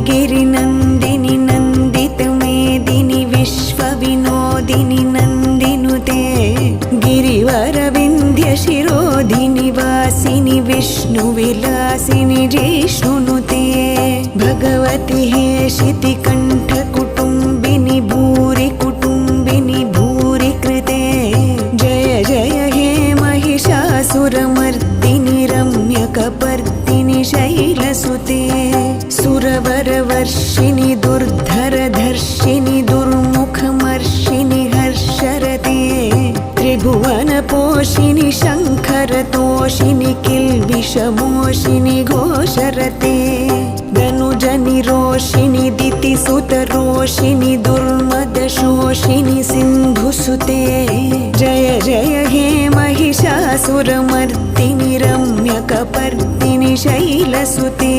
गिरिनन्दिनि नन्दितमेदिनि विश्वविनोदिनि नन्दिनुते गिरिवरविन्ध्यशिरोधिनि वासिनि विष्णुविलासिनि जिष्णुनुते भगवति हेशितिकण्ठकुटुम्बिनि भूरि कुटुम्बिनि भूरि कृते जय जय हे महिषासुरमर्दिनि रम्यकपर्दिनि शैलसुते सुरवरवर्षिणि दुर्धरधर्षिणि दुर्मुखमर्षिणि हर्षरते त्रिभुवनपोषिणि शङ्खरतोषिणि किल्बिषमोषिणि घोषरते धनुजनिरोषिणि दितिसुतरोषिणि दुर्मदशोषिणि सिन्धुसुते जय जय हे महिषासुरमर्दिनि रम्यकपर्दिनि शैलसुते।